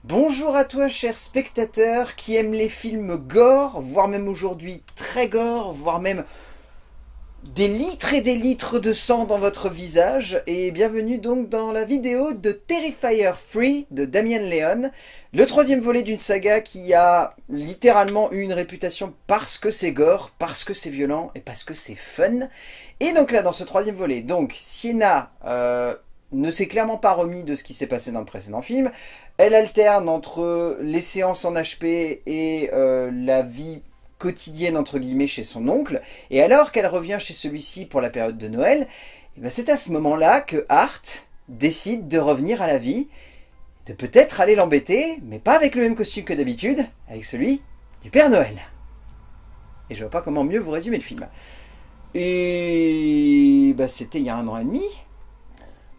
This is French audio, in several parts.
Bonjour à toi, cher spectateur, qui aime les films gore, voire même aujourd'hui très gore, voire même des litres et des litres de sang dans votre visage, et bienvenue donc dans la vidéo de Terrifier 3 de Damien Leone, le troisième volet d'une saga qui a littéralement eu une réputation parce que c'est gore, parce que c'est violent et parce que c'est fun. Et donc là, dans ce troisième volet, donc Sienna ne s'est clairement pas remis de ce qui s'est passé dans le précédent film. Elle alterne entre les séances en HP et la vie quotidienne entre guillemets chez son oncle, et alors qu'elle revient chez celui-ci pour la période de Noël, et ben c'est à ce moment-là que Art décide de revenir à la vie, de peut-être aller l'embêter, mais pas avec le même costume que d'habitude, avec celui du Père Noël. Et je vois pas comment mieux vous résumer le film. Et bah c'était il y a 1 an et demi,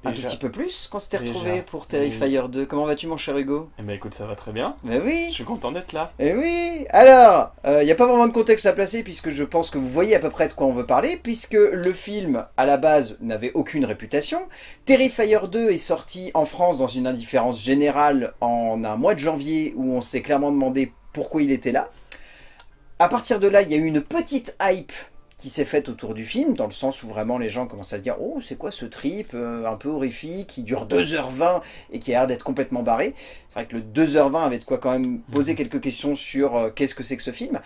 un tout Déjà, petit peu plus, qu'on s'était déjà. retrouvé pour Terrifier 2. Comment vas-tu mon cher Hugo? Eh ben écoute, ça va très bien. Ben Je oui. suis content d'être là. Eh oui. Alors, il n'y a pas vraiment de contexte à placer puisque je pense que vous voyez à peu près de quoi on veut parler, puisque le film, à la base, n'avait aucune réputation. Terrifier 2 est sorti en France dans une indifférence générale en un mois de janvier où on s'est clairement demandé pourquoi il était là. À partir de là, il y a eu une petite hype qui s'est faite autour du film, dans le sens où vraiment les gens commencent à se dire « Oh, c'est quoi ce trip un peu horrifique, qui dure 2h20 et qui a l'air d'être complètement barré ?» C'est vrai que le 2h20 avait de quoi quand même poser quelques questions sur qu'est-ce que c'est que ce film.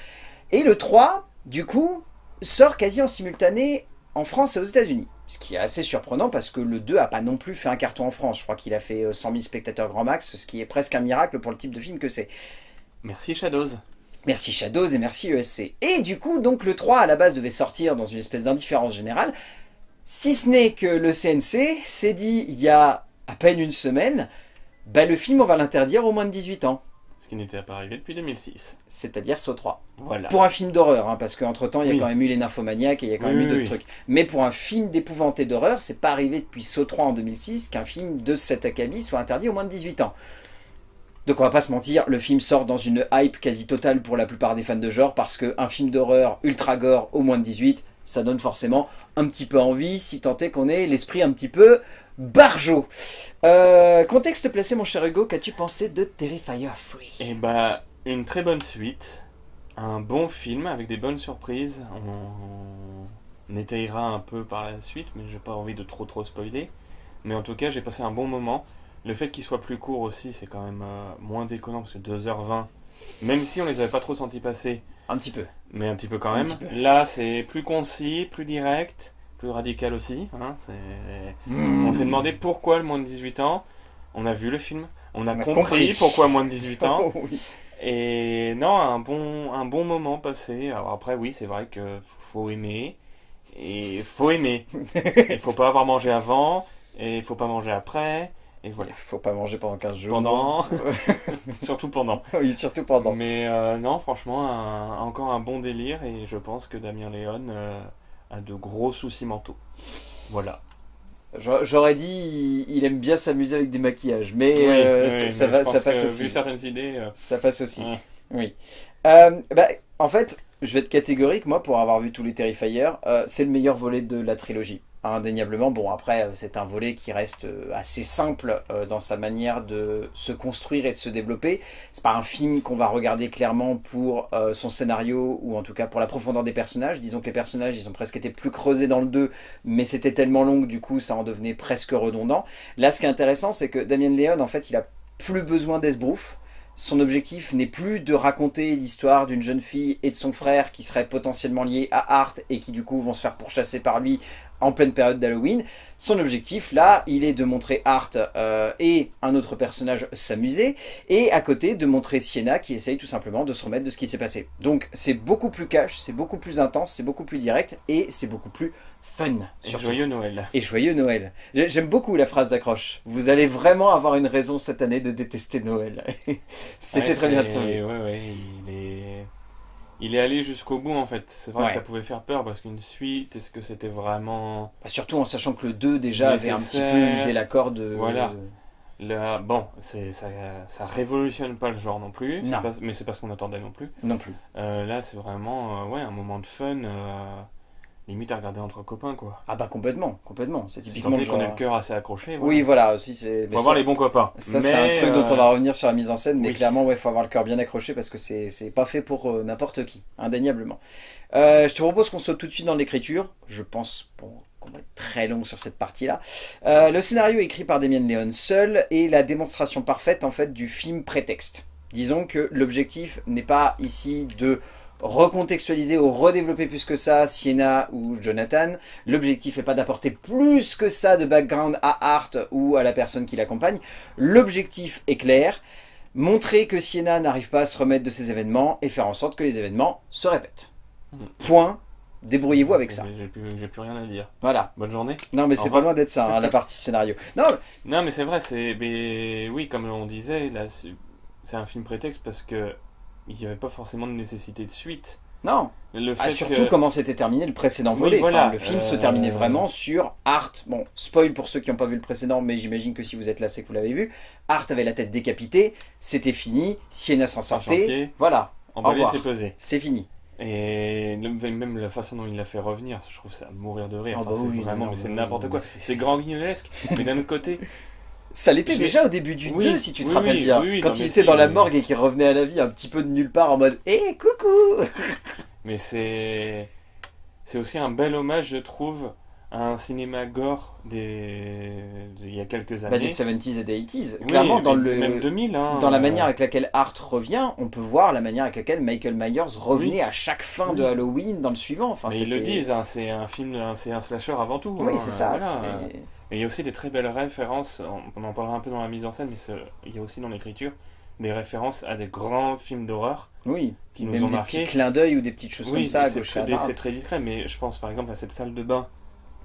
Et le 3, du coup, sort quasi en simultané en France et aux États-Unis. Ce qui est assez surprenant parce que le 2 a pas non plus fait un carton en France. Je crois qu'il a fait 100 000 spectateurs grand max, ce qui est presque un miracle pour le type de film que c'est. Merci Shadows. Merci Shadows et merci ESC. Et du coup, donc le 3 à la base devait sortir dans une espèce d'indifférence générale, si ce n'est que le CNC s'est dit il y a à peine une semaine, bah le film on va l'interdire aux moins de 18 ans. Ce qui n'était pas arrivé depuis 2006. C'est-à-dire Saw 3. Voilà. Pour un film d'horreur, hein, parce qu'entre temps il y a Oui. quand même eu les Nymphomaniacs et il y a quand même eu d'autres trucs. Mais pour un film d'épouvanté d'horreur, c'est pas arrivé depuis Saw 3 en 2006 qu'un film de cet acabit soit interdit aux moins de 18 ans. Donc on va pas se mentir, le film sort dans une hype quasi totale pour la plupart des fans de genre, parce qu'un film d'horreur ultra gore au moins de 18, ça donne forcément un petit peu envie, si tant est qu'on ait l'esprit un petit peu barjot. Contexte placé mon cher Hugo, qu'as-tu pensé de Terrifier 3? Et bah, une très bonne suite. Un bon film avec des bonnes surprises. On étayera un peu par la suite, mais j'ai pas envie de trop spoiler. Mais en tout cas, j'ai passé un bon moment. Le fait qu'il soit plus court aussi, c'est quand même moins déconnant, parce que 2h20, même si on les avait pas trop sentis passer, Un petit peu. mais un petit peu quand Un même. petit peu. Là, c'est plus concis, plus direct, plus radical aussi. Hein, On s'est demandé pourquoi le moins de 18 ans. On a vu le film. On a compris pourquoi moins de 18 ans. Oh, oui. Et non, un bon moment passé. Alors après, oui, c'est vrai que faut aimer. Et faut aimer. Il faut pas avoir mangé avant. Et il faut pas manger après. Et voilà. Faut pas manger pendant 15 jours. Pendant. Surtout pendant. Oui, surtout pendant. Mais non, franchement, encore un bon délire. Et je pense que Damien Leone a de gros soucis mentaux. Voilà. J'aurais dit il aime bien s'amuser avec des maquillages, mais Oui, ça mais va, je pense ça passe que, aussi. vu certaines idées. Ça passe aussi. Ouais. Oui. Bah, en fait, je vais être catégorique, moi, pour avoir vu tous les Terrifier, c'est le meilleur volet de la trilogie. Indéniablement. Bon, après, c'est un volet qui reste assez simple dans sa manière de se construire et de se développer. C'est pas un film qu'on va regarder clairement pour son scénario, ou en tout cas pour la profondeur des personnages. Disons que les personnages, ils ont presque été plus creusés dans le 2, mais c'était tellement long que du coup, ça en devenait presque redondant. Là, ce qui est intéressant, c'est que Damien Leone, en fait, il a plus besoin d'esbrouf. Son objectif n'est plus de raconter l'histoire d'une jeune fille et de son frère qui seraient potentiellement liés à Art et qui du coup vont se faire pourchasser par lui en pleine période d'Halloween. Son objectif là, il est de montrer Art et un autre personnage s'amuser, et à côté de montrer Sienna qui essaye tout simplement de se remettre de ce qui s'est passé. Donc c'est beaucoup plus cash, c'est beaucoup plus intense, c'est beaucoup plus direct et c'est beaucoup plus fun. Et Surtout. joyeux Noël. Et joyeux Noël. J'aime beaucoup la phrase d'accroche. Vous allez vraiment avoir une raison cette année de détester Noël. C'était Ouais, très bien trouvé. Ouais, il est allé jusqu'au bout en fait. C'est vrai Ouais. que ça pouvait faire peur parce qu'une suite, est-ce que c'était vraiment. Bah, surtout en sachant que le 2 déjà avait un petit peu Nécessaire. usé la corde. Voilà. Là, bon, ça révolutionne pas le genre non plus, Non. mais c'est pas ce qu'on attendait non plus. Non plus. Là, c'est vraiment ouais, un moment de fun limite à regarder entre copains, quoi. Ah bah complètement, complètement. C'est Si typiquement tant le est qu'on ait genre... le cœur assez accroché, Oui, voilà, aussi c'est... Faut avoir les bons copains. Ça, c'est un truc dont on va revenir sur la mise en scène, mais oui. clairement, ouais, faut avoir le cœur bien accroché parce que c'est pas fait pour n'importe qui, indéniablement. Je te propose qu'on saute tout de suite dans l'écriture. Je pense bon, qu'on va être très long sur cette partie-là. Le scénario est écrit par Damien Leone seul et la démonstration parfaite en fait du film prétexte. Disons que l'objectif n'est pas ici de recontextualiser ou redévelopper plus que ça Sienna ou Jonathan. L'objectif n'est pas d'apporter plus que ça de background à Art ou à la personne qui l'accompagne. L'objectif est clair, montrer que Sienna n'arrive pas à se remettre de ces événements et faire en sorte que les événements se répètent. Point. Débrouillez-vous avec ça. J'ai plus rien à dire. Voilà. Bonne journée. Non mais c'est pas loin d'être ça, hein, la partie scénario. Non mais c'est vrai, mais oui, comme on disait, là c'est un film prétexte parce que il n'y avait pas forcément de nécessité de suite. Non. Le fait surtout comment s'était terminé le précédent volet. Oui, voilà. Enfin, le film se terminait vraiment sur Art. Bon, spoil pour ceux qui n'ont pas vu le précédent, mais j'imagine que si vous êtes là, c'est que vous l'avez vu. Art avait la tête décapitée, c'était fini, Sienna s'en sortait. Voilà. Emballé, c'est pesé. C'est fini. Et même la façon dont il l'a fait revenir, je trouve ça à mourir de rire. Enfin, bah oui, vraiment, mais c'est n'importe quoi. C'est grand guignolesque, mais d'un autre côté... Ça l'était déjà au début du 2, si tu te rappelles bien. Quand il était dans la morgue et qu'il revenait à la vie un petit peu de nulle part en mode « Hé, coucou !» Mais c'est aussi un bel hommage, je trouve, à un cinéma gore il y a quelques années. Des 70s et des 80s. Clairement, même 2000. Hein, dans la manière avec laquelle Art revient, on peut voir la manière avec laquelle Michael Myers revenait à chaque fin de Halloween dans le suivant. Enfin, mais ils le disent, hein, c'est un film, c'est un slasher avant tout. Oui, hein, c'est ça. Voilà. Et il y a aussi des très belles références, on en parlera un peu dans la mise en scène, mais il y a aussi dans l'écriture des références à des grands films d'horreur qui nous ont marqué. Des petits clins d'œil ou des petites choses comme ça à gauche et à droite. C'est très discret, mais je pense par exemple à cette salle de bain.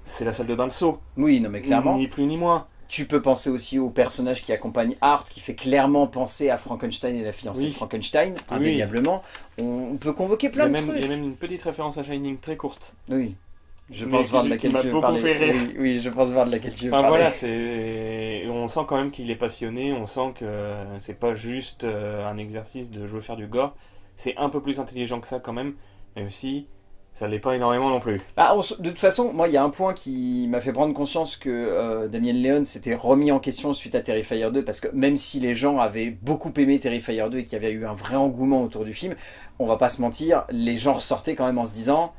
C'est la salle de bain de Saw. Oui, non mais clairement. Ni plus ni moins. Tu peux penser aussi au personnage qui accompagne Art, qui fait clairement penser à Frankenstein et la fiancée de Frankenstein, indéniablement. On peut convoquer plein de trucs. Il y a même une petite référence à Shining très courte. Oui. Je pense voir de laquelle tu veux parler. Oui, je pense voir de laquelle tu veux parler. Voilà, on sent quand même qu'il est passionné, on sent que c'est pas juste un exercice de jouer faire du gore. C'est un peu plus intelligent que ça quand même, même si ça l'est pas énormément non plus. De toute façon, moi il y a un point qui m'a fait prendre conscience que Damien Leone s'était remis en question suite à Terrifier 2, parce que même si les gens avaient beaucoup aimé Terrifier 2 et qu'il y avait eu un vrai engouement autour du film, on va pas se mentir, les gens ressortaient quand même en se disant...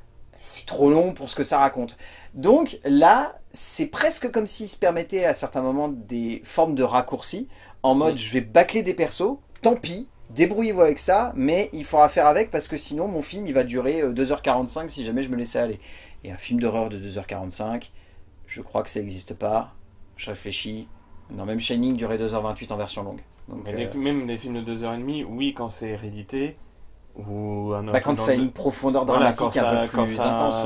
C'est trop long pour ce que ça raconte. Donc là, c'est presque comme s'il se permettait à certains moments des formes de raccourcis, en mode je vais bâcler des persos, tant pis, débrouillez-vous avec ça, mais il faudra faire avec parce que sinon mon film il va durer 2h45 si jamais je me laissais aller. Et un film d'horreur de 2h45, je crois que ça n'existe pas, je réfléchis, non même Shining durait 2h28 en version longue. Donc, même les films de 2h30, oui quand c'est Hérédité, ou quand ça a une profondeur dramatique un peu plus intense.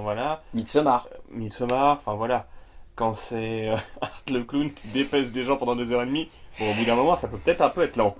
Voilà. Midsommar, enfin voilà. Quand c'est Art le clown qui dépèse des gens pendant 2h30, au bout d'un moment ça peut peut-être un peu être lent.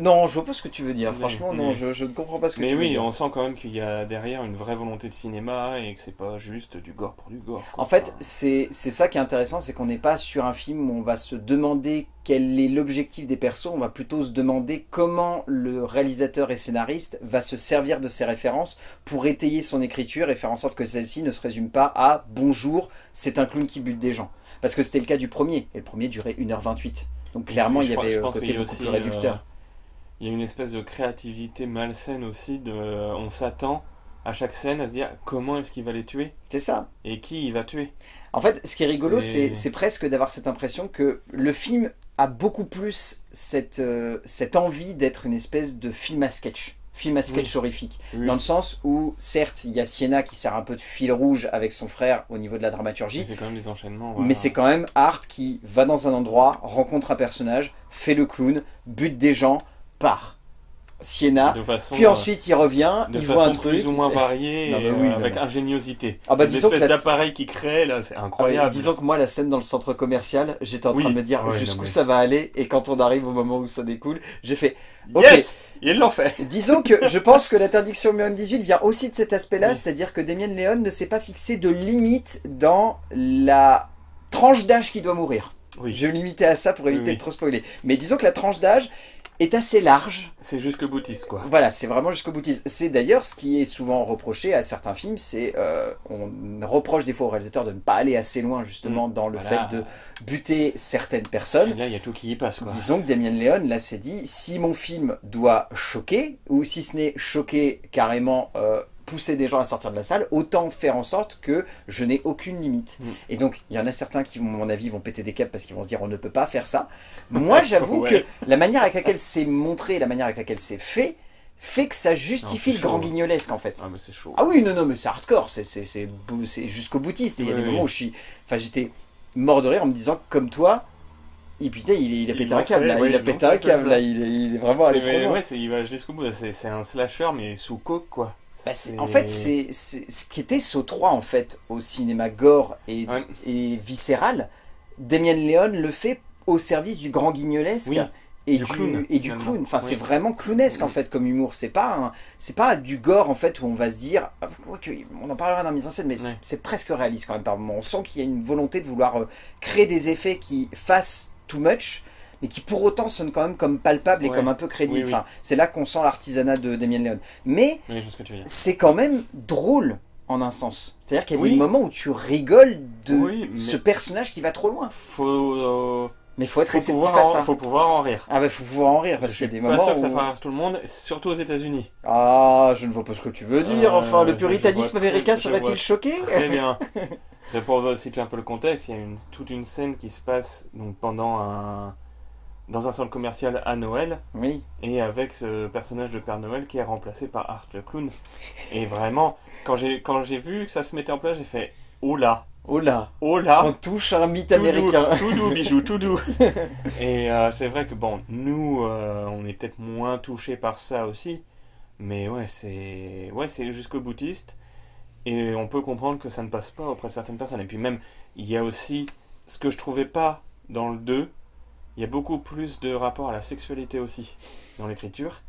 Non, je vois pas ce que tu veux dire. Franchement, non, je ne comprends pas ce que tu veux dire. Mais oui, on sent quand même qu'il y a derrière une vraie volonté de cinéma et que c'est pas juste du gore pour du gore. En fait, c'est ça qui est intéressant, c'est qu'on n'est pas sur un film où on va se demander quel est l'objectif des persos, on va plutôt se demander comment le réalisateur et scénariste va se servir de ces références pour étayer son écriture et faire en sorte que celle-ci ne se résume pas à « bonjour, c'est un clown qui bute des gens ». Parce que c'était le cas du premier, et le premier durait 1h28. Donc clairement, il y avait un côté beaucoup plus réducteur. Il y a une espèce de créativité malsaine aussi, on s'attend à chaque scène à se dire comment est-ce qu'il va les tuer. C'est ça. Et qui il va tuer. En fait, ce qui est rigolo, c'est presque d'avoir cette impression que le film a beaucoup plus cette envie d'être une espèce de film à sketch. Film à sketch horrifique. Dans le sens où, certes, il y a Sienna qui sert un peu de fil rouge avec son frère au niveau de la dramaturgie. Mais c'est quand même des enchaînements. Mais c'est quand même Art qui va dans un endroit, rencontre un personnage, fait le clown, bute des gens, part. Sienna, puis ensuite il revient, il voit un truc plus ou moins varié, avec ingéniosité. Disons que d'appareil qui crée là, c'est incroyable. Disons que moi la scène dans le centre commercial, j'étais en train de me dire jusqu'où ça va aller, et quand on arrive au moment où ça découle, j'ai fait yes, ils l'ont fait. Disons que je pense que l'interdiction moins de 18 vient aussi de cet aspect-là, c'est-à-dire que Damien Leone ne s'est pas fixé de limite dans la tranche d'âge qui doit mourir. Je vais me limiter à ça pour éviter de trop spoiler. Mais disons que la tranche d'âge est assez large. C'est jusque boutiste, quoi. Voilà, c'est vraiment jusqu'au boutiste. C'est d'ailleurs ce qui est souvent reproché à certains films, c'est on reproche des fois aux réalisateurs de ne pas aller assez loin justement dans le Voilà. fait de buter certaines personnes. Et là, il y a tout qui y passe, quoi. Disons que Damien Leone, là, s'est dit, si mon film doit choquer, ou si ce n'est choquer carrément, pousser des gens à sortir de la salle, autant faire en sorte que je n'ai aucune limite. Et donc, il y en a certains qui, à mon avis, vont péter des câbles parce qu'ils vont se dire, on ne peut pas faire ça. Moi, j'avoue Ouais. que la manière avec laquelle c'est montré, la manière avec laquelle c'est fait que ça justifie Non, c'est le grand chaud. guignolesque, en fait. Ah, mais c'est chaud. Ah oui, non, non, mais c'est hardcore, c'est jusqu'au boutiste. Et il y a des moments où j'étais mort de rire en me disant, comme toi, et putain, il a pété un câble, là. ouais, Il a ils pété l'ont un fait, câble, ça. là. Il est vraiment allé trop loin. Ouais, il va jusqu'au bout. C'est un slasher, mais sous coke, quoi. Bah, en fait, c'est ce qui était Saw 3 en fait, au cinéma gore Ouais. et viscéral. Damien Leone le fait au service du grand guignolesque Oui, et du du clown, clown. finalement. Enfin, Oui. c'est vraiment clownesque en fait comme humour. C'est pas du gore en fait où on va se dire, on en parlera dans la mise en scène, mais Ouais. c'est presque réaliste quand même par moment. On sent qu'il y a une volonté de vouloir créer des effets qui fassent too much, mais qui pour autant sonnent quand même comme palpables et Ouais. comme un peu crédibles. Oui, oui. Enfin, c'est là qu'on sent l'artisanat de Damien Leone. Mais Oui, je vois ce que tu veux dire. c'est quand même drôle en un sens. C'est-à-dire qu'il y a des Oui. moments où tu rigoles de Oui, mais- ce personnage qui va trop loin. Mais il faut être faut réceptif à ça. faut pouvoir en rire. Ah bah faut pouvoir en rire parce Je qu'il y a suis des pas moments sûr que ça où... fera rire tout le monde, surtout aux États-Unis. Ah, je ne vois pas ce que tu veux dire. Enfin, le je puritanisme vois américain très- je vois serait-il choqué? Très bien. C'est pour situer un peu le contexte, il y a toute une scène qui se passe donc dans un centre commercial à Noël, Oui. et avec ce personnage de Père Noël qui est remplacé par Art le clown. Et vraiment, quand j'ai vu que ça se mettait en place, j'ai fait « Oh là, Oh là, oh là !» on touche un mythe Tout doux, américain. tout doux, bijou, tout doux. Et c'est vrai que bon, nous, on est peut-être moins touchés par ça aussi, mais ouais, c'est jusqu'au boutiste, et on peut comprendre que ça ne passe pas auprès de certaines personnes. Et puis même, il y a aussi ce que je trouvais pas dans le 2, il y a beaucoup plus de rapport à la sexualité aussi dans l'écriture,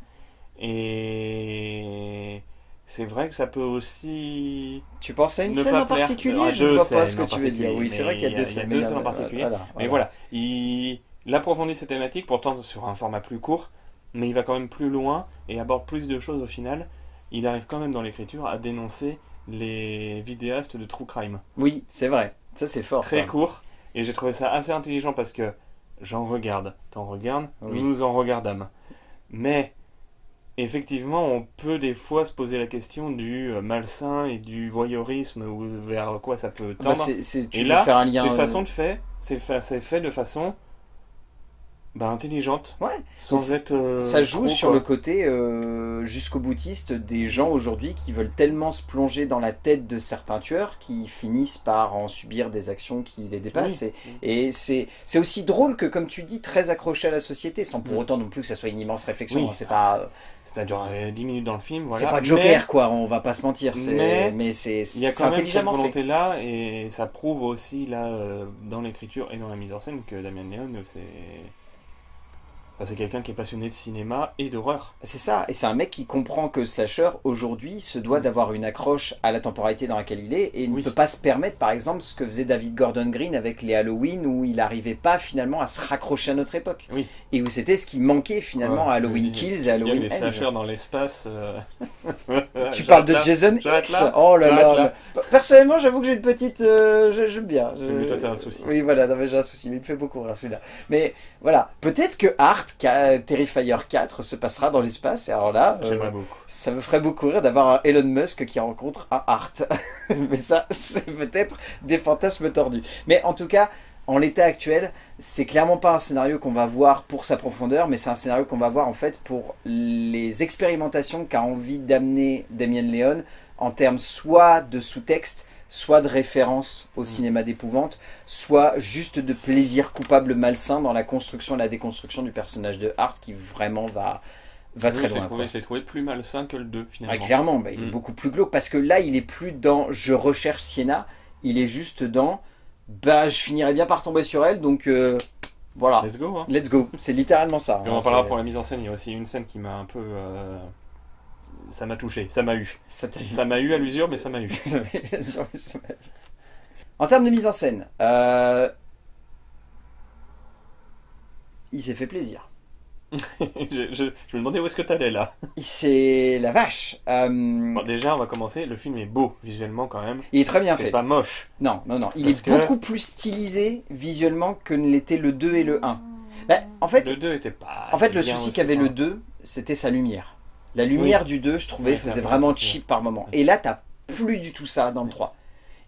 et c'est vrai que ça peut aussi... Tu penses à une Ne scène pas en plaire. particulier? Ah, Je ne deux vois pas ce scènes que en tu veux dire. particulier, Oui, c'est vrai mais qu'il y a deux scènes. il y a deux scènes en particulier. Mais voilà, il approfondit ces thématiques, pourtant sur un format plus court, mais il va quand même plus loin et aborde plus de choses au final. Il arrive quand même dans l'écriture à dénoncer les vidéastes de true crime. Oui, c'est vrai. Ça, c'est fort, Très ça. court, et j'ai trouvé ça assez intelligent parce que j'en regarde, t'en regardes, Oui. nous en regardâmes. Mais effectivement, on peut des fois se poser la question du malsain et du voyeurisme ou vers quoi ça peut Bah, tendre. tu Et veux là, faire un lien... c'est fait de façon intelligente, Ouais. sans être Ça joue trop, sur quoi. le côté jusqu'au boutiste des gens aujourd'hui qui veulent tellement se plonger dans la tête de certains tueurs qui finissent par en subir des actions qui les dépassent. Oui. Et c'est aussi drôle que, comme tu dis, très accroché à la société, sans pour Mm. autant non plus que ça soit une immense réflexion. Oui. hein. C'est pas, Ça dure 10 minutes dans le film, voilà. c'est pas Joker, quoi, on va pas se mentir. Mais c'est Il y a quand même cette intelligemment fait. volonté-là, et ça prouve aussi, là, dans l'écriture et dans la mise en scène, que Damien Leone, c'est quelqu'un qui est passionné de cinéma et d'horreur. C'est ça, et c'est un mec qui comprend que Slasher, aujourd'hui, se doit d'avoir une accroche à la temporalité dans laquelle il est, et ne Oui. peut pas se permettre, par exemple, ce que faisait David Gordon Green avec les Halloween, où il n'arrivait pas, finalement, à se raccrocher à notre époque. Oui. Et où c'était ce qui manquait, finalement, à Halloween Il Kills et y a Halloween des Ends. slashers dans l'espace. Tu parles de Jason j'arrête X. là. Oh là J'arrête là. Personnellement, j'avoue que j'ai une petite... j'aime bien. Mais toi, t'as un souci. Oui, voilà, non, mais j'ai un souci, mais il me fait beaucoup rire celui-là. Mais voilà, peut-être que Art, Terrifier 4 se passera dans l'espace, et alors là, J'aimerais beaucoup. ça me ferait beaucoup rire d'avoir un Elon Musk qui rencontre un Art. Mais ça, c'est peut-être des fantasmes tordus. Mais en tout cas, en l'état actuel, c'est clairement pas un scénario qu'on va voir pour sa profondeur, mais c'est un scénario qu'on va voir en fait pour les expérimentations qu'a envie d'amener Damien Leone en termes soit de sous-texte, soit de référence au cinéma d'épouvante, soit juste de plaisir coupable malsain dans la construction et la déconstruction du personnage de Hart qui vraiment va très loin. Je l'ai trouvé plus malsain que le 2 finalement. Ah, clairement, bah, il est beaucoup plus glauque parce que là, il est plus dans je recherche Sienna, il est juste dans bah je finirai bien par tomber sur elle, donc voilà. Let's go, hein. Let's go. C'est littéralement ça. Et on en parlera pour la mise en scène. Il y a aussi une scène qui m'a un peu. Ça m'a touché, ça m'a eu. Ça m'a eu à l'usure, mais ça m'a eu. En termes de mise en scène, il s'est fait plaisir. Je me demandais où est-ce que t'allais là. C'est la vache. Bon, déjà, on va commencer. Le film est beau visuellement quand même. Il est très bien C'est fait. pas moche. Non, non, non. Il Parce est que- beaucoup plus stylisé visuellement que ne l'était le 2 et le 1. Bah, en fait, Le 2 était pas. le bien souci aussi, qu'avait enfin. le 2, c'était sa lumière. La lumière du 2, je trouvais, Ouais, faisait t'as vraiment raison. cheap par moment. Et là, t'as plus du tout ça dans le 3.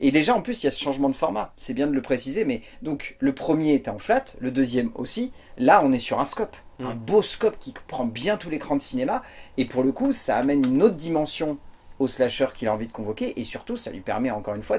Et déjà, en plus, il y a ce changement de format. C'est bien de le préciser, mais donc le premier était en flat, le deuxième aussi. Là, on est sur un scope. Un beau scope qui prend bien tout l'écran de cinéma. Et pour le coup, ça amène une autre dimension au slasher qu'il a envie de convoquer. Et surtout, ça lui permet encore une fois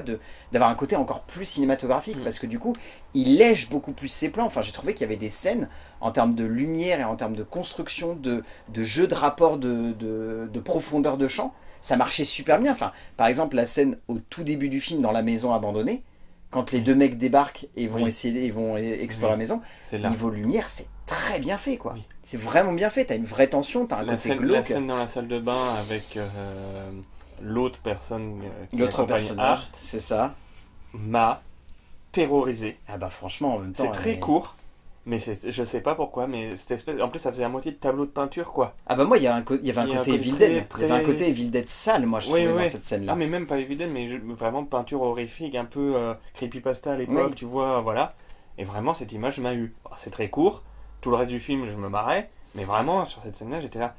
d'avoir un côté encore plus cinématographique. Parce que du coup, il lèche beaucoup plus ses plans. Enfin, j'ai trouvé qu'il y avait des scènes en termes de lumière et en termes de construction, de jeu de rapport, de profondeur de champ. Ça marchait super bien. Enfin, par exemple, la scène au tout début du film dans la maison abandonnée, quand les deux mecs débarquent et vont essayer, ils vont explorer la maison, C'est là. niveau lumière, c'est très bien fait, quoi. Oui. C'est vraiment bien fait. T'as une vraie tension, t'as un côté La glauque. scène dans la salle de bain avec l'autre personne qui L'autre accompagne personnage, Art c'est ça. m'a terrorisé. Ah bah franchement, en même temps... C'est très court, mais je sais pas pourquoi, mais cette espèce. En plus, ça faisait à moitié de tableau de peinture, quoi. Ah bah moi, il y avait un côté Il y a un Evil côté Dead. très- Il y avait un côté Evil Dead sale, moi, je trouvais, dans cette Ah, scène-là. mais même pas évident, mais vraiment peinture horrifique, un peu creepypasta à l'époque, Oui. tu vois, voilà. Et vraiment, cette image m'a eu. Alors, c'est très court, tout le reste du film, je me marrais, mais vraiment, sur cette scène-là, j'étais là.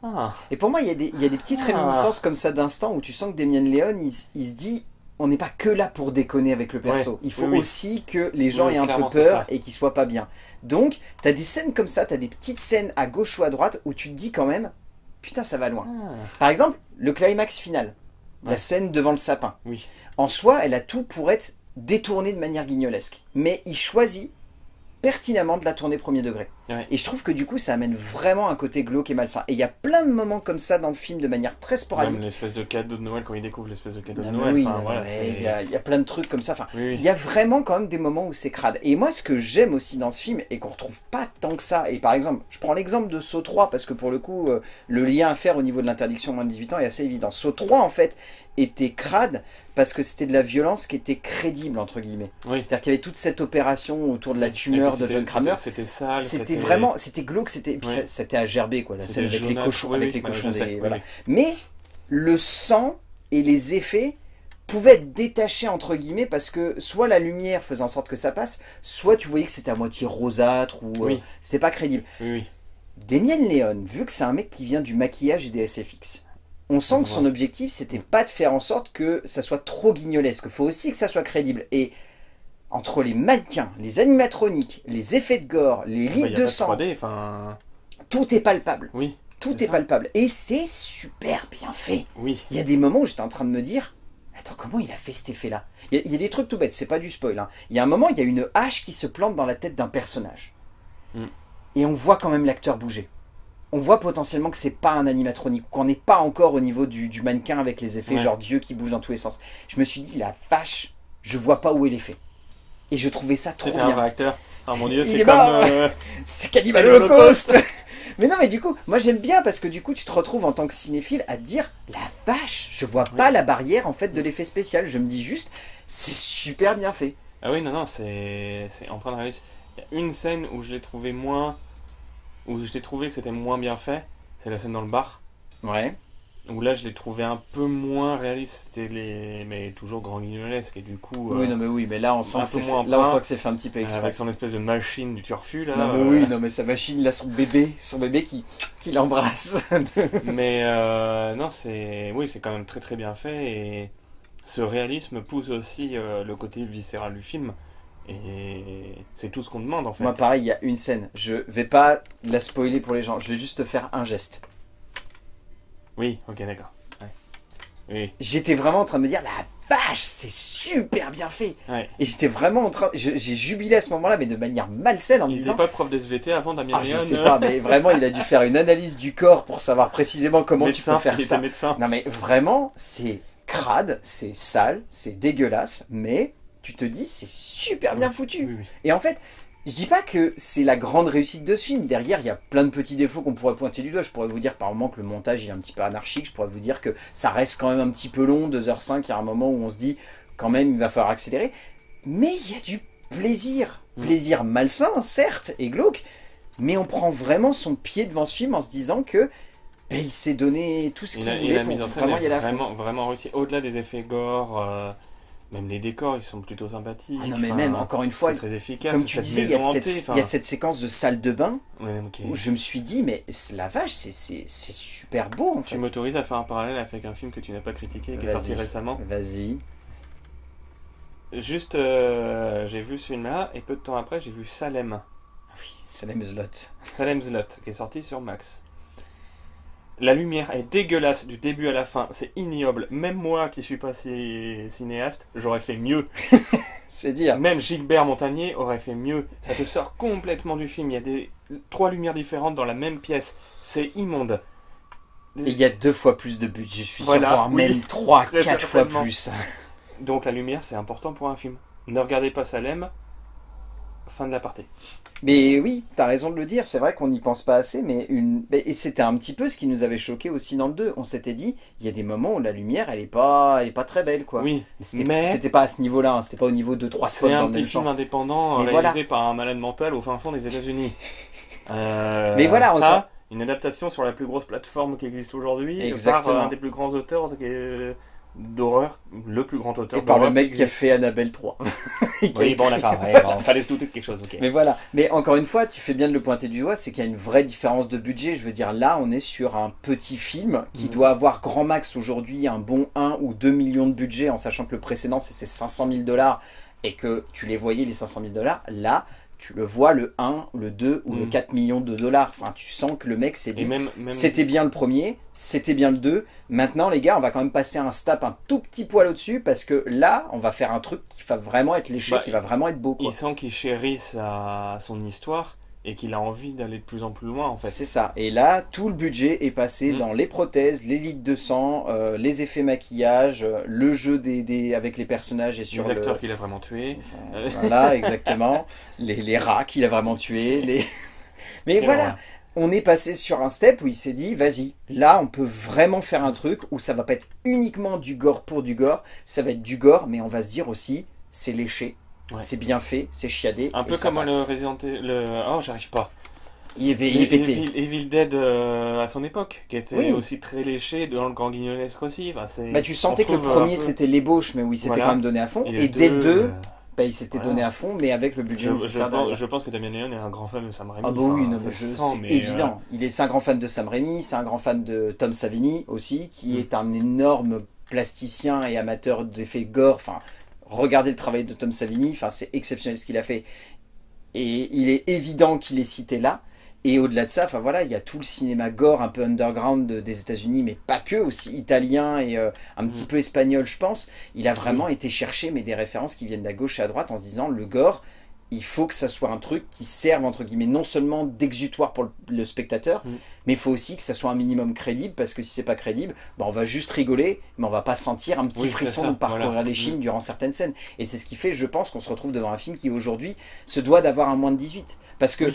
Ah, Et pour moi, il y a des petites réminiscences comme ça d'instant où tu sens que Damien Leone, il se dit... On n'est pas que là pour déconner avec le perso. Ouais, Il faut oui. aussi que les gens Oui, aient un peu clairement, c'est peur ça. et qu'ils soient pas bien. Donc, t'as des scènes comme ça, t'as des petites scènes à gauche ou à droite où tu te dis quand même, putain, ça va loin. ah. Par exemple, le climax final, la Ouais. scène devant le sapin. Oui. En soi, elle a tout pour être détournée de manière guignolesque. Mais il choisit pertinemment de la tourner premier degré. Ouais. Et je trouve que du coup, ça amène vraiment un côté glauque et malsain. Et il y a plein de moments comme ça dans le film de manière très sporadique. Même l'espèce de cadeau de Noël, quand il découvre l'espèce de cadeau de Non, mais Noël, oui, enfin, non, voilà, mais c'est... il y a plein de trucs comme ça. Enfin, Oui, oui. il y a vraiment quand même des moments où c'est crade. Et moi, ce que j'aime aussi dans ce film, et qu'on retrouve pas tant que ça, et par exemple, je prends l'exemple de Saw 3, parce que pour le coup, le lien à faire au niveau de l'interdiction moins de 18 ans est assez évident. Saw 3, en fait, était crade, parce que c'était de la violence qui était crédible, entre guillemets. Oui. C'est-à-dire qu'il y avait toute cette opération autour de la Et puis tumeur de c'était- John Kramer. C'était sale, C'était vraiment, c'était glauque, puis Ouais. c'était à gerber, quoi, la scène c'était avec les jaunâtre. cochons, Oui, avec oui, les bah, cochons, je sais, des- oui, voilà. oui. Mais le sang et les effets pouvaient être détachés entre guillemets parce que soit la lumière faisait en sorte que ça passe, soit tu voyais que c'était à moitié rosâtre ou Oui. c'était pas crédible. Oui, oui. Damien Leone, vu que c'est un mec qui vient du maquillage et des SFX, on sent que son Ouais. objectif c'était pas de faire en sorte que ça soit trop guignolesque, il faut aussi que ça soit crédible. Et entre les mannequins, les animatroniques, les effets de gore, les Bah, litres y a de pas sang, 3D, enfin... tout est palpable. Oui, Tout c'est est ça. palpable. Et c'est super bien fait. oui. Il y a des moments où j'étais en train de me dire, attends, comment il a fait cet effet-là? Il y a des trucs tout bêtes, c'est pas du spoil. Hein. Il y a un moment, il y a une hache qui se plante dans la tête d'un personnage. Mm. Et on voit quand même l'acteur bouger. On voit potentiellement que c'est pas un animatronique, qu'on n'est pas encore au niveau du mannequin avec les effets, Ouais. genre Dieu qui bouge dans tous les sens. Je me suis dit, la vache, je vois pas où est l'effet. Et je trouvais ça trop C'était un bien. vrai acteur. Oh mon dieu, Il c'est est comme... mort. C'est Cannibal Cannibal Holocaust. Mais non, mais du coup, moi j'aime bien parce que du coup, tu te retrouves en tant que cinéphile à te dire, la vache, je vois pas la barrière en fait de l'effet spécial. Je me dis juste, c'est super bien fait. Ah oui, non, non, c'est empreint de réalisme. Il y a une scène où je l'ai trouvé moins... Où je l'ai trouvé que c'était moins bien fait, c'est la scène dans le bar. Ouais. Où là, je l'ai trouvé un peu moins réaliste, c'était les... mais toujours grand guignolesque, et du coup... Oui, mais là on sent un que peu c'est fait, moins là on plein. sent que c'est fait un petit peu exprès. avec son espèce de machine du turfu, là. Non mais oui, non mais sa machine, il a son bébé qui l'embrasse. Mais non, oui, c'est quand même très très bien fait, et ce réalisme pousse aussi le côté viscéral du film, et c'est tout ce qu'on demande en fait. Moi pareil, il y a une scène. Je vais pas la spoiler pour les gens. Je vais juste te faire un geste. Oui, ok, d'accord. Ouais. Oui, J'étais vraiment en train de me dire, la vache, c'est super bien fait. ouais. Et j'étais vraiment en train, j'ai jubilé à ce moment-là, mais de manière malsaine en me Il disant, n'était pas prof d'SVT avant, Damien ah je Leone, sais pas, mais vraiment il a dû faire une analyse du corps pour savoir précisément comment médecin, tu peux faire il ça. était médecin. Non mais vraiment, c'est crade, c'est sale, c'est dégueulasse, mais tu te dis c'est super bien foutu. Oui, oui. Et en fait, je dis pas que c'est la grande réussite de ce film. Derrière, il y a plein de petits défauts qu'on pourrait pointer du doigt. Je pourrais vous dire par moment que le montage il est un petit peu anarchique. Je pourrais vous dire que ça reste quand même un petit peu long, 2h05. Il y a un moment où on se dit quand même il va falloir accélérer. Mais il y a du plaisir. Plaisir malsain, certes, et glauque. mais on prend vraiment son pied devant ce film en se disant que ben, il s'est donné tout ce qu'il voulait la pour mise en scène vraiment y est aller à fond. vraiment réussie. Au-delà des effets gore, même les décors, ils sont plutôt sympathiques. Ah non mais Enfin, même, encore une fois, c'est très efficace. comme tu Cette disais, il y, a maison hantée, il y a cette séquence de salle de bain ouais, ok. où je me suis dit, mais la vache, c'est super beau en Tu fait. m'autorises à faire un parallèle avec un film que tu n'as pas critiqué, qui est sorti récemment. Vas-y. Juste, j'ai vu ce film-là, et peu de temps après, j'ai vu Salem. Oui, Salem Slot. Salem Slot, qui est sorti sur Max. La lumière est dégueulasse du début à la fin, c'est ignoble. Même moi qui suis pas cinéaste, j'aurais fait mieux. C'est dire. Même Gilbert Montagnier aurait fait mieux. Ça te sort complètement du film. Il y a 3 lumières différentes dans la même pièce. C'est immonde. Et il y a 2 fois plus de budget, je suis Voilà, sûr, voire oui, même 3, très 4 fois certainement. plus. Donc la lumière, c'est important pour un film. Ne regardez pas Salem. Fin de l'aparté. Mais oui, t'as raison de le dire, c'est vrai qu'on n'y pense pas assez, et c'était un petit peu ce qui nous avait choqué aussi dans le 2. On s'était dit, il y a des moments où la lumière, elle est pas très belle, quoi. Oui, Mais c'était pas à ce niveau-là, hein, c'était pas au niveau de 3 spots c'est dans un le petit même film champ. indépendant Mais réalisé voilà. par un malade mental au fin fond des États-Unis. Mais voilà, ça, une adaptation sur la plus grosse plateforme qui existe aujourd'hui par Exactement. un des plus grands auteurs d'horreur, le plus grand auteur Et par le d'horreur mec qui a existe. fait Annabelle 3. Oui, bon, d'accord, ouais, bon, fallait se douter de quelque chose, ok. Mais voilà. Mais encore une fois, tu fais bien de le pointer du doigt, c'est qu'il y a une vraie différence de budget. Je veux dire, là, on est sur un petit film qui doit avoir grand max aujourd'hui un bon 1 ou 2 millions de budget, en sachant que le précédent, c'est 500 000 $ et que tu les voyais, les 500 000 $. Là, tu le vois, le 1, le 2 ou le 4 millions de $. Enfin, tu sens que le mec s'est dit, même... c'était bien le premier, c'était bien le 2. Maintenant, les gars, on va quand même passer un step un tout petit poil au-dessus parce que là, on va faire un truc qui va vraiment être léché, qui va vraiment être beau, quoi. Il sent qu'il chérit son histoire et qu'il a envie d'aller de plus en plus loin, en fait. C'est ça. Et là, tout le budget est passé dans les prothèses, les litres de sang, les effets maquillage, le jeu avec les personnages et sur les acteurs qu'il a vraiment tués. Enfin, voilà, exactement. les rats qu'il a vraiment tués. Mais Et voilà. On est passé sur un step où il s'est dit, vas-y, là on peut vraiment faire un truc où ça va pas être uniquement du gore pour du gore, ça va être du gore, mais on va se dire aussi, c'est léché, c'est bien fait, c'est chiadé. Un peu comme le Resident Evil... Oh, j'arrive pas. Il est pété. Evil Dead à son époque, qui était aussi très léché dans le grand guignolesque aussi. Enfin, bah, tu sentais que le premier c'était l'ébauche, mais où il s'était quand même donné à fond, et dès le 2... Bah, il s'était donné à fond, mais avec le budget nécessaire derrière. Je pense que Damien Leone est un grand fan de Sam Raimi. Ah bah oui, c'est évident. C'est un grand fan de Sam Raimi, c'est un grand fan de Tom Savini aussi, qui est un énorme plasticien et amateur d'effets gore. Enfin, regardez le travail de Tom Savini, enfin, c'est exceptionnel ce qu'il a fait. Et il est évident qu'il est cité là. Et au-delà de ça, enfin voilà, il y a tout le cinéma gore un peu underground des États-Unis, mais pas que, aussi italien et un petit peu espagnol, je pense. Il a vraiment été chercher mais des références qui viennent d'à gauche et à droite en se disant le gore, il faut que ça soit un truc qui serve entre guillemets non seulement d'exutoire pour le spectateur, mais il faut aussi que ça soit un minimum crédible, parce que si c'est pas crédible, bah on va juste rigoler, mais on va pas sentir un petit frisson de parcourir l'échine durant certaines scènes. Et c'est ce qui fait, je pense, qu'on se retrouve devant un film qui aujourd'hui se doit d'avoir un moins de 18. Parce que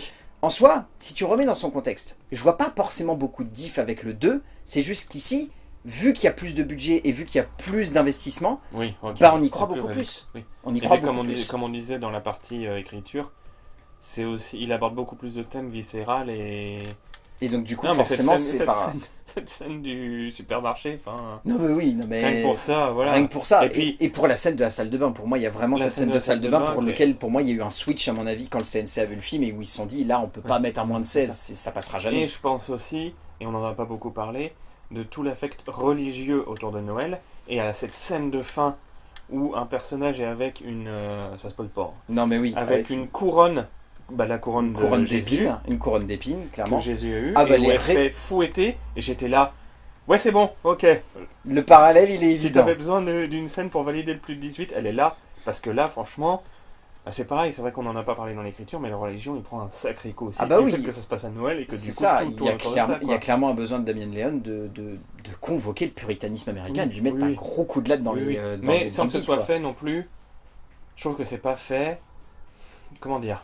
en soi, si tu remets dans son contexte, je vois pas forcément beaucoup de diff avec le 2, c'est juste qu'ici, vu qu'il y a plus de budget et vu qu'il y a plus d'investissement, bah on y croit beaucoup plus. On y croit beaucoup plus. Comme on disait dans la partie écriture, c'est aussi, il aborde beaucoup plus de thèmes viscérales et donc du coup forcément c'est pas... Cette scène du supermarché, enfin... Non mais oui, non mais... Rien que pour ça, voilà. Rien que pour ça, et, et pour la scène de la salle de bain, pour moi il y a vraiment cette scène de salle de bain pour lequel pour moi il y a eu un switch à mon avis quand le CNC a vu le film et où ils se sont dit là on peut pas mettre un moins de 16, ça passera jamais. Et je pense aussi, et on n'en a pas beaucoup parlé, de tout l'affect religieux autour de Noël et à cette scène de fin où un personnage est avec une... ça spoil pas. Non mais oui. Avec une couronne. Bah, la couronne d'épines, une couronne d'épines, clairement. Que Jésus a eu, ah, bah, et où elle se fait fouetter, et j'étais là, ouais c'est bon, ok. Le parallèle il est évident. Si t'avais besoin d'une scène pour valider le plus de 18, elle est là, parce que là franchement, bah, c'est pareil, c'est vrai qu'on en a pas parlé dans l'écriture, mais la religion il prend un sacré coup aussi. Ah bah oui. Le fait que ça se passe à Noël, et que du coup ça, tout tourne autour de ça. Il y a clairement un besoin de Damien Leone de convoquer le puritanisme américain, de lui mettre un gros coup de latte dans les... mais sans que ce soit fait non plus, je trouve que c'est pas fait, comment dire,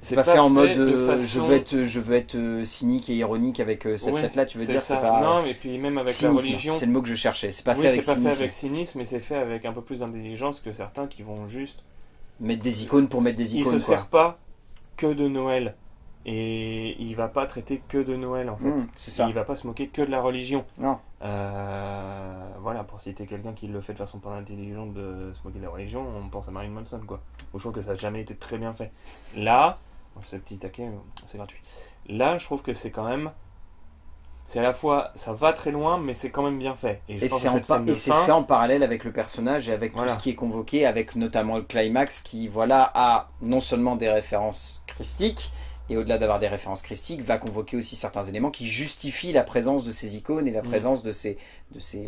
c'est pas fait en mode je veux être cynique et ironique avec cette fête-là, tu veux dire, c'est pas... Non, mais puis même avec cynisme, la religion... C'est le mot que je cherchais, c'est pas fait avec cynisme. c'est pas fait avec cynisme, mais c'est fait avec un peu plus d'intelligence que certains qui vont juste... Mettre des icônes pour mettre des icônes, Il se sert pas que de Noël Et il va pas traiter que de Noël en fait. C'est ça. Il va pas se moquer que de la religion. Non. Voilà, pour citer quelqu'un qui le fait de façon pas intelligente de se moquer de la religion, on pense à Marilyn Manson quoi. Où je trouve que ça n'a jamais été très bien fait. Là, ce petit taquet, c'est gratuit. Là, je trouve que c'est quand même. C'est à la fois, ça va très loin, mais c'est quand même bien fait. Et je pense que cette scène de c'est fin, fait en parallèle avec le personnage et avec Voilà. tout ce qui est convoqué, avec notamment le climax qui, voilà, a non seulement des références christiques, et au-delà d'avoir des références christiques, va convoquer aussi certains éléments qui justifient la présence de ces icônes et la présence de ces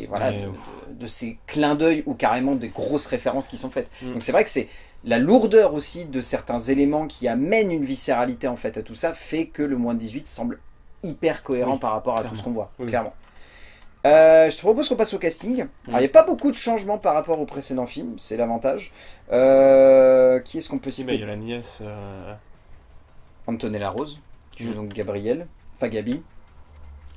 voilà, Mais, de ces clins d'œil ou carrément des grosses références qui sont faites. Mm. Donc c'est vrai que c'est la lourdeur aussi de certains éléments qui amènent une viscéralité en fait à tout ça, fait que le moins de 18 semble hyper cohérent Oui, par rapport à clairement. tout ce qu'on voit, Oui. clairement. Je te propose qu'on passe au casting. Alors, il n'y a pas beaucoup de changements par rapport au précédent film, c'est l'avantage. Qui est-ce qu'on peut Si, bah, il y citer? a la nièce. Antonella Rose, qui joue donc Gabrielle. Enfin, Gabi.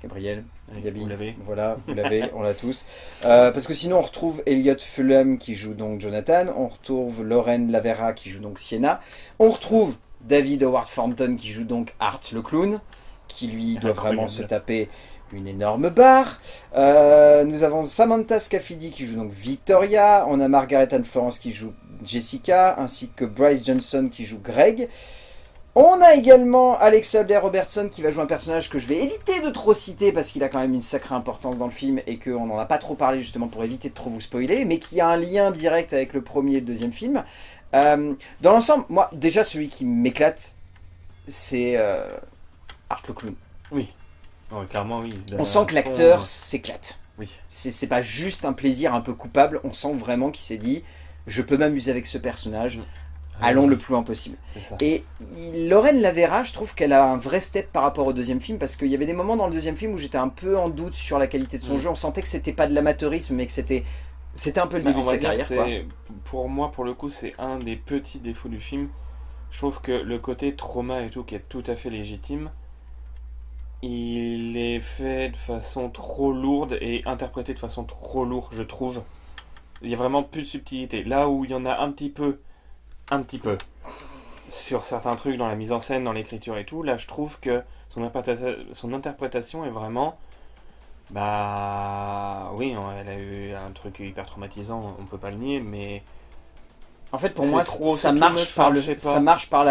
Gabrielle, Oui, Gabi. vous l'avez. Voilà, vous l'avez, on l'a tous. Parce que sinon, on retrouve Elliot Fulham qui joue donc Jonathan. On retrouve Lauren Lavera qui joue donc Sienna. On retrouve David Howard Thornton qui joue donc Art le clown, qui lui doit Incroyable. vraiment se taper une énorme barre. Nous avons Samantha Scafidi qui joue donc Victoria. On a Margaret Ann Florence qui joue Jessica, ainsi que Bryce Johnson qui joue Greg. On a également Alexa Blair Robertson qui va jouer un personnage que je vais éviter de trop citer parce qu'il a quand même une sacrée importance dans le film et qu'on n'en a pas trop parlé justement pour éviter de trop vous spoiler, mais qui a un lien direct avec le premier et le deuxième film. Dans l'ensemble, moi, déjà celui qui m'éclate, c'est Art le clown. Oui. Ouais, clairement, oui. il se donne On à sent que fond, l'acteur s'éclate. Oui. C'est pas juste un plaisir un peu coupable, on sent vraiment qu'il s'est dit « je peux m'amuser avec ce personnage, allons le plus loin possible ». C'est ça. Et Lauren Lavera, je trouve qu'elle a un vrai step par rapport au deuxième film, parce qu'il y avait des moments dans le deuxième film où j'étais un peu en doute sur la qualité de son jeu, on sentait que c'était pas de l'amateurisme, mais que c'était un peu le début On de va sa dire carrière. que Quoi. pour moi, pour le coup, c'est un des petits défauts du film. Je trouve que le côté trauma et tout, qui est tout à fait légitime, il est fait de façon trop lourde et interprété de façon trop lourde, je trouve. Il y a vraiment plus de subtilité. Là où il y en a un petit peu, sur certains trucs dans la mise en scène, dans l'écriture et tout, là je trouve que son interprétation est vraiment... Bah oui, elle a eu un truc hyper traumatisant, on peut pas le nier, mais En fait, pour c'est moi, trop- ça c'est too marche much, par je sais pas. ça marche par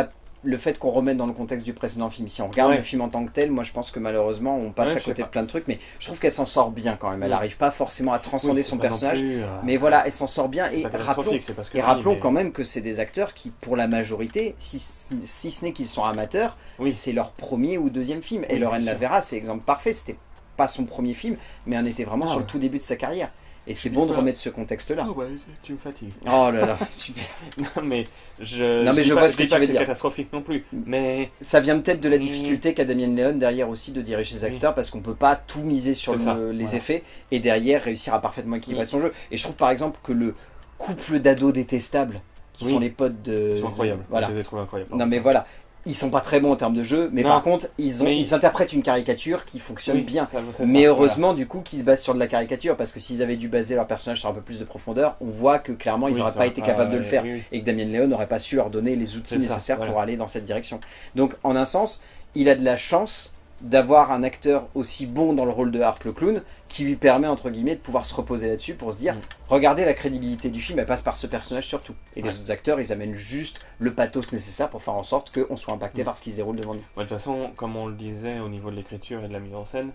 le fait qu'on remette dans le contexte du précédent film. Si on regarde Ouais. le film en tant que tel, moi je pense que malheureusement on passe Ouais, à je sais côté de pas. plein de trucs, mais je trouve qu'elle s'en sort bien quand même. Elle Mm. n'arrive pas forcément à transcender Oui, son c'est pas non personnage, plus, mais voilà, elle s'en sort bien. c'est Et pas rappelons, catastrophique, c'est pas ce que et je dis, rappelons mais- quand même que c'est des acteurs qui, pour la majorité, si ce n'est qu'ils sont amateurs, Oui. c'est leur premier ou deuxième film. Et Oui, Lauren bien sûr. Lavera, c'est exemple parfait. C'était pas son premier film, mais on était vraiment Non, sur le ouais. tout début de sa carrière. Et c'est dis bon de pas. remettre ce contexte-là. Oh, bah, tu me fatigues. Oh là là, super. Non, mais je. Non, mais dis je pas- vois ce dis que pas tu veux c'est dire. catastrophique non plus. Mais. Ça vient peut-être de la Mm. difficulté qu'a Damien Leone derrière aussi de diriger ses Oui. acteurs parce qu'on peut pas tout miser sur C'est ça, les voilà. effets et derrière réussir à parfaitement équilibrer Mm. son jeu. Et je trouve par exemple que le couple d'ados détestables qui Oui. sont les potes de... Ils sont incroyables. Voilà. Je les ai trouvés incroyables. Non mais voilà. Ils sont pas très bons en termes de jeu, mais Non. par contre, Mais ils interprètent une caricature qui fonctionne Oui, bien. c'est Mais ça, heureusement, du coup, qu'ils se basent sur de la caricature, parce que s'ils avaient dû baser leur personnage sur un peu plus de profondeur, on voit que clairement, ils Oui, n'auraient ça pas va été pas- capables de le faire. oui, oui. Et que Damien Leone n'aurait pas su leur donner les outils C'est ça, nécessaires voilà. pour aller dans cette direction. Donc, en un sens, il a de la chance d'avoir un acteur aussi bon dans le rôle de Art le clown, qui lui permet, entre guillemets, de pouvoir se reposer là-dessus pour se dire, Mm. regardez la crédibilité du film, elle passe par ce personnage surtout. Et les Ouais. autres acteurs, ils amènent juste le pathos nécessaire pour faire en sorte qu'on soit impacté Mm. par ce qui se déroule devant nous. Ouais, de toute façon, comme on le disait au niveau de l'écriture et de la mise en scène,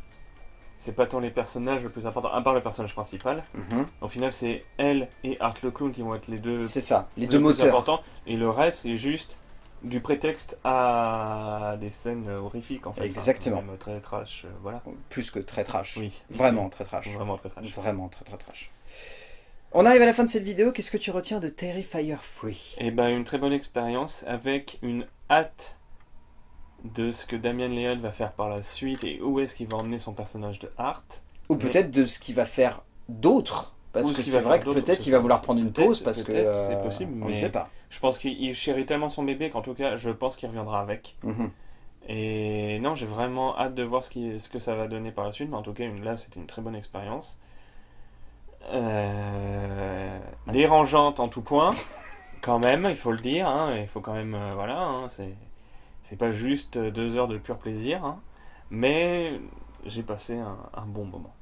c'est pas tant les personnages le plus important, à part le personnage principal. Mhm. Au final, c'est elle et Art le clown qui vont être les deux C'est ça, les le deux plus moteurs. importants. Et le reste, c'est juste du prétexte à des scènes horrifiques en fait. Exactement. Même très trash, voilà. Plus que très trash. Oui. Vraiment très trash. Vraiment très trash. Vraiment très trash. On arrive à la fin de cette vidéo. Qu'est-ce que tu retiens de Terrifier 3? Et ben une très bonne expérience avec une hâte de ce que Damien Leone va faire par la suite et où est-ce qu'il va emmener son personnage de Art. Ou Mais- peut-être de ce qu'il va faire d'autre. Parce Ou ce que qu'il c'est va vrai faire que d'autre, peut-être c'est il va ça. vouloir prendre une Peut-être, pause parce que peut-être, c'est possible, on ne mais- sait pas. Je pense qu'il chérit tellement son bébé qu'en tout cas, je pense qu'il reviendra avec. Mhm. Et non, j'ai vraiment hâte de voir ce que ça va donner par la suite. Mais en tout cas, là, c'était une très bonne expérience. Dérangeante en tout point, quand même, il faut le dire. Hein, il faut quand même, voilà, hein, C'est pas juste 2 heures de pur plaisir, hein, mais j'ai passé un bon moment.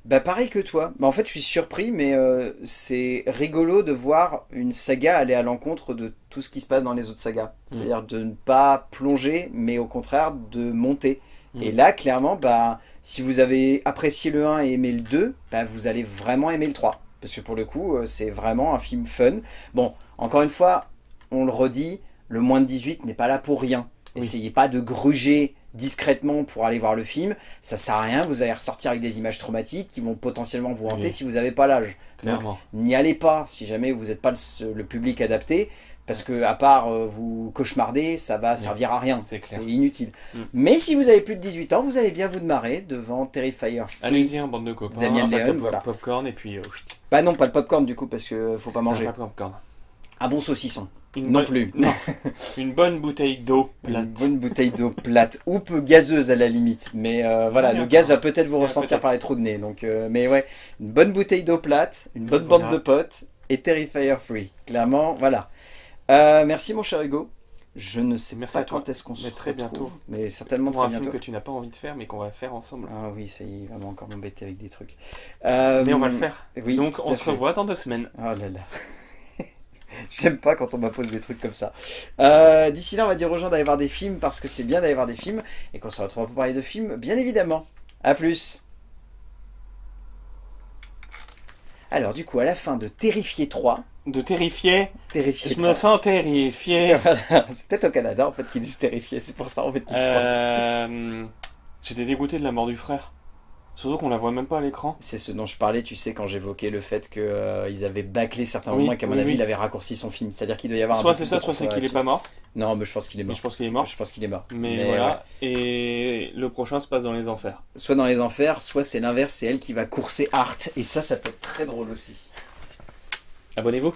Bah pareil que toi. Bah, en fait, je suis surpris, mais c'est rigolo de voir une saga aller à l'encontre de tout ce qui se passe dans les autres sagas. C'est-à-dire de ne pas plonger, mais au contraire de monter. Et là, clairement, bah, si vous avez apprécié le 1 et aimé le 2, bah, vous allez vraiment aimer le 3. Parce que pour le coup, c'est vraiment un film fun. Bon, encore une fois, on le redit, le moins de 18 n'est pas là pour rien. Oui. Essayez pas de gruger discrètement pour aller voir le film. Ça sert à rien, vous allez ressortir avec des images traumatiques qui vont potentiellement vous hanter Oui. si vous n'avez pas l'âge. Donc, Clairement. n'y allez pas si jamais vous n'êtes pas le public adapté. Parce que à part vous cauchemarder, ça va servir à rien. C'est clair. C'est inutile. Mm. Mais si vous avez plus de 18 ans, vous allez bien vous marrer devant Terrifier 3. Allez-y, en bande de copains, Damien un pack Leone, de voilà. popcorn et puis Bah non, pas le popcorn du coup, parce que faut pas manger. un pack de popcorn. Un bon saucisson. Une Non bonne- plus. Non. Une bonne bouteille d'eau Une plate. bonne bouteille d'eau plate ou peu gazeuse à la limite. Mais voilà, Ouais, le gaz va enfin, peut-être vous ouais, ressentir peut-être. par les trous de nez. Donc, mais ouais, une bonne bouteille d'eau plate, une bonne Voilà. bande de potes et Terrifier 3. Clairement, voilà. Merci mon cher Hugo. Je ne sais Merci pas à toi. quand est-ce qu'on se Mais très retrouve, bientôt. mais certainement Pour très un film bientôt. que tu n'as pas envie de faire, mais qu'on va faire ensemble. Ah oui, ça y est, il va encore m'embêter avec des trucs. Mais on va le faire. Oui, Donc tout on à se fait. revoit dans 2 semaines. Oh là là. J'aime pas quand on m'impose des trucs comme ça. D'ici là, on va dire aux gens d'aller voir des films parce que c'est bien d'aller voir des films et qu'on se retrouve pour parler de films, bien évidemment. A plus. Alors, du coup, à la fin de Terrifier 3, De terrifier. Terrifier Je 3. me sens terrifié. Voilà. C'est peut-être au Canada en fait qu'ils disent terrifier, c'est pour ça en fait qu'ils se pointent. J'étais dégoûté de la mort du frère. Surtout qu'on la voit même pas à l'écran. C'est ce dont je parlais, tu sais, quand j'évoquais le fait qu'ils avaient bâclé certains Oui, moments et qu'à mon oui, avis, oui. il avait raccourci son film. C'est-à-dire qu'il doit y avoir un Soit peu c'est plus ça, de soit c'est profondeur qu'il est là-dessus. pas mort. Non, mais je pense qu'il est Mais mort. je pense qu'il est mort. Je pense qu'il est mort. Mais voilà. Et le prochain se passe dans les enfers. Soit dans les enfers, soit c'est l'inverse, c'est elle qui va courser Art. Et ça peut être très drôle aussi. Abonnez-vous.